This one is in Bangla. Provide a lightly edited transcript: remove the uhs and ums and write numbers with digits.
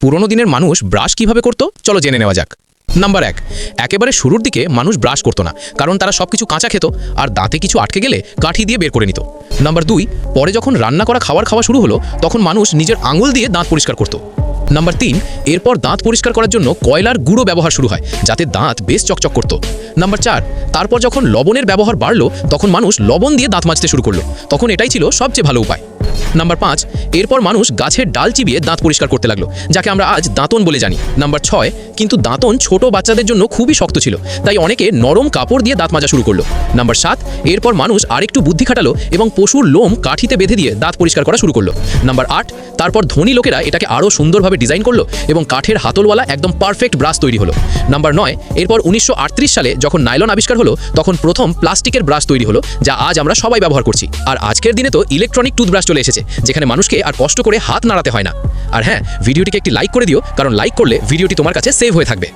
পুরনো দিনের মানুষ ব্রাশ কিভাবে করতো চলো জেনে নেওয়া যাক। নাম্বার 1, একেবারে শুরুর দিকে মানুষ ব্রাশ করতো না, কারণ তারা সবকিছু কাঁচা খেত আর দাঁতে কিছু আটকে গেলে কাঠি দিয়ে বের করে নিত। নাম্বার 2, পরে যখন রান্না করা খাবার খাওয়া শুরু হলো তখন মানুষ নিজের আঙুল দিয়ে দাঁত পরিষ্কার করত। নাম্বার 3, এরপর দাঁত পরিষ্কার করার জন্য কয়লার গুঁড়ো ব্যবহার শুরু হয়, যাতে দাঁত বেশ চকচক করত। নাম্বার 4, তারপর যখন লবণের ব্যবহার বাড়লো তখন মানুষ লবণ দিয়ে দাঁত মাজতে শুরু করলো, তখন এটাই ছিল সবচেয়ে ভালো উপায়। নাম্বার 5, এরপর মানুষ গাছের ডাল চিবিয়ে দাঁত পরিষ্কার করতে লাগলো, যাকে আমরা আজ দাঁতন বলে জানি। নাম্বার 6, কিন্তু দাঁতন ছোট বাচ্চাদের জন্য খুবই শক্ত ছিল, তাই অনেকে নরম কাপড় দিয়ে দাঁত মাজা শুরু করলো। নাম্বার 7, এরপর মানুষ আরেকটু বুদ্ধি খাটালো এবং পশুর লোম কাঠিতে বেঁধে দিয়ে দাঁত পরিষ্কার করা শুরু করলো। নাম্বার 8, তারপর ধনী লোকেরা এটাকে আরও সুন্দরভাবে ডিজাইন করলো এবং কাঠের হাতলওয়ালা একদম পারফেক্ট ব্রাশ তৈরি হলো। নাম্বার 9, এরপর 1938 সালে যখন নাইলন আবিষ্কার হলো তখন প্রথম প্লাস্টিকের ব্রাশ তৈরি হলো, যা আজ আমরা সবাই ব্যবহার করছি। আর আজকের দিনে তো ইলেকট্রনিক টুথব্রাশ চলে এসেছে, যেখানে মানুষকে আর কষ্ট করে হাত নাড়াতে হয় না। আর হ্যাঁ, ভিডিওটিকে একটি লাইক করে দিও, কারণ লাইক করলে ভিডিওটি তোমার কাছে সেভ হয়ে থাকবে।